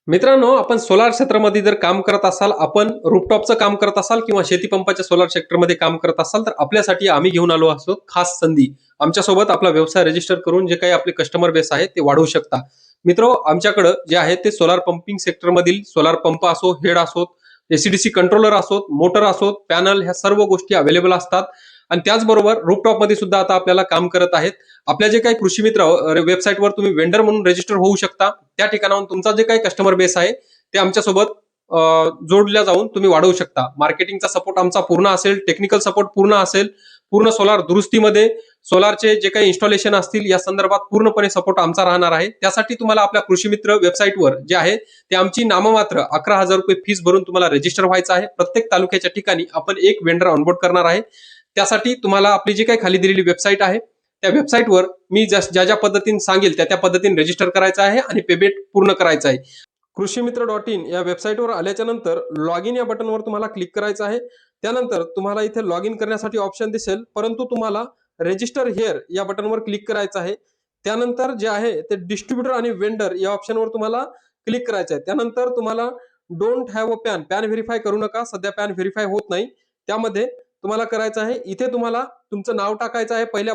मित्रांनो, आपण सोलार क्षेत्रामध्ये जर काम करत असाल, आपण रूफटॉपचं काम करत असाल किंवा शेती पंपाच्या सोलार सेक्टरमध्ये काम करत असाल, तर आपल्यासाठी आम्ही घेऊन आलो असतो खास संधी. आमच्यासोबत आपला व्यवसाय रजिस्टर करून जे काही आपले कस्टमर बेस आहे ते वाढवू शकता. मित्र, आमच्याकडे जे आहे ते सोलार पंपिंग सेक्टरमधील सोलार पंप असो, हेड असोत, एसीडीसी कंट्रोलर असोत, मोटर असोत, पॅनल, ह्या सर्व गोष्टी अवेलेबल असतात. आणि त्याचबरोबर रूफटॉप मध्ये सुद्धा आता आपल्याला काम करत आहेत. आपल्या जे काही कृषी मित्र वेबसाईटवर तुम्ही वेंडर म्हणून रजिस्टर होऊ शकता. त्या ठिकाणाहून तुमचा जे काही कस्टमर बेस आहे ते आमच्यासोबत जोडल्या जाऊन तुम्ही वाढवू शकता. मार्केटिंगचा सपोर्ट आमचा पूर्ण असेल, टेक्निकल सपोर्ट पूर्ण असेल, पूर्ण सोलार दुरुस्तीमध्ये सोलारचे जे काही इन्स्टॉलेशन असतील या संदर्भात पूर्णपणे सपोर्ट आमचा राहणार आहे. त्यासाठी तुम्हाला आपल्या कृषी मित्र वेबसाईटवर जे आहे ते आमची नाममात्र 11,000 रुपये फीस भरून तुम्हाला रजिस्टर व्हायचं आहे. प्रत्येक तालुक्याच्या ठिकाणी आपण एक वेंडर ऑनबोर्ड करणार आहे. त्यासाठी तुम्हाला आपली जी काही खाली दिलेली वेबसाईट आहे त्या वेबसाईटवर मी ज्या ज्या पद्धतीने सांगेल त्या त्या पद्धतीने रजिस्टर करायचं आहे आणि पेमेंट पूर्ण करायचं आहे. कृषीमित्र.in या वेबसाईटवर आल्याच्या नंतर लॉग इन या बटनवर तुम्हाला क्लिक करायचं आहे. त्यानंतर तुम्हाला इथे लॉग इन करण्यासाठी ऑप्शन दिसेल, परंतु तुम्हाला रजिस्टर हिअर या बटनवर क्लिक करायचं आहे. त्यानंतर जे आहे ते डिस्ट्रीब्युटर आणि वेंडर या ऑप्शनवर तुम्हाला क्लिक करायचं आहे. त्यानंतर तुम्हाला don't have a pan verify करू नका, सध्या पॅन व्हेरीफाय होत नाही. त्यामध्ये तुम्हाला करायचं आहे, इथे तुम्हाला तुमचं नाव टाकायचं आहे. पहिल्या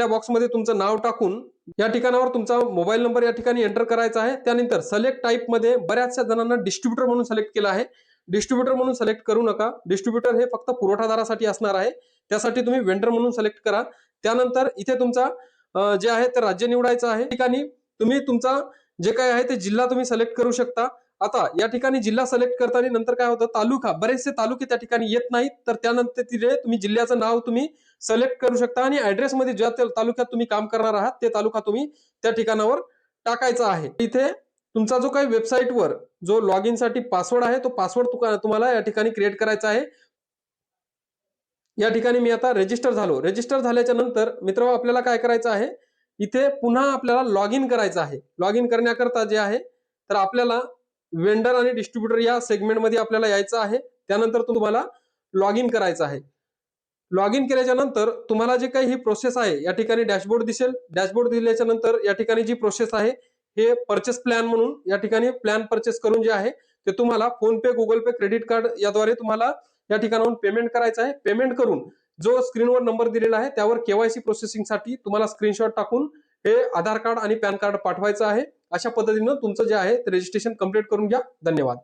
बॉक्समध्ये तुमचं नाव टाकून या ठिकाणावर तुमचा मोबाईल नंबर या ठिकाणी एंटर करायचा आहे. त्यानंतर सिलेक्ट टाइप मध्ये बऱ्याचशा जणांना डिस्ट्रीब्युटर म्हणून सिलेक्ट केलं आहे. डिस्ट्रीब्युटर म्हणून सिलेक्ट करू नका. डिस्ट्रीब्युटर हे फक्त पुरवठादारासाठी असणार आहे. त्यासाठी तुम्ही वेंडर म्हणून सिलेक्ट करा. त्यानंतर इथे तुमचा जे आहे ते राज्य निवडायचं आहे. ठिकाणी तुम्ही तुमचा जे काय आहे ते जिल्हा तुम्ही सिलेक्ट करू शकता. आता या ठिकाणी जिल्हा सिलेक्ट करताना नंतर काय होतं, तालुका, बरेचसे तालुके त्या ठिकाणी येत नाहीत, तर त्यानंतर तिथे तुम्ही जिल्ह्याचं नाव तुम्ही सिलेक्ट करू शकता आणि ऍड्रेस मध्ये ज्या तालुक्यात तुम्ही काम करणार आहात ते तालुका तुम्ही त्या ठिकाणावर टाकायचा आहे. इथे तुमचा जो काही वेबसाईटवर जो लॉग इन साठी पासवर्ड आहे तो पासवर्ड तुम्हाला या ठिकाणी क्रिएट करायचा आहे. या ठिकाणी मी आता रजिस्टर झालो. रजिस्टर झाल्याच्या नंतर मित्र आपल्याला काय करायचं आहे, इथे पुन्हा आपल्याला लॉग इन करायचं आहे. लॉग इन करण्याकरता जे आहे तर आपल्याला वेंडर आणि डिस्ट्रीब्युटर या सेगमेंटमध्ये आपल्याला यायचं आहे. त्यानंतर तुम्हाला लॉग इन करायचं आहे. लॉग इन केल्याच्या नंतर तुम्हाला जे काही ही प्रोसेस आहे या ठिकाणी डॅशबोर्ड दिसेल. डॅशबोर्ड दिल्याच्या नंतर या ठिकाणी जी प्रोसेस आहे हे परचेस प्लॅन म्हणून या ठिकाणी प्लॅन परचेस करून जे आहे ते तुम्हाला फोन पे, गुगल पे, क्रेडिट कार्ड याद्वारे तुम्हाला या ठिकाणाहून पेमेंट करायचं आहे. पेमेंट करून जो स्क्रीनवर नंबर दिलेला आहे त्यावर केवायसी प्रोसेसिंगसाठी तुम्हाला स्क्रीनशॉट टाकून हे आधार कार्ड आणि पॅन कार्ड पाठवायचं आहे. अशा पद्धतीनं तुमचं जे आहे ते रजिस्ट्रेशन कंप्लीट करून घ्या. धन्यवाद.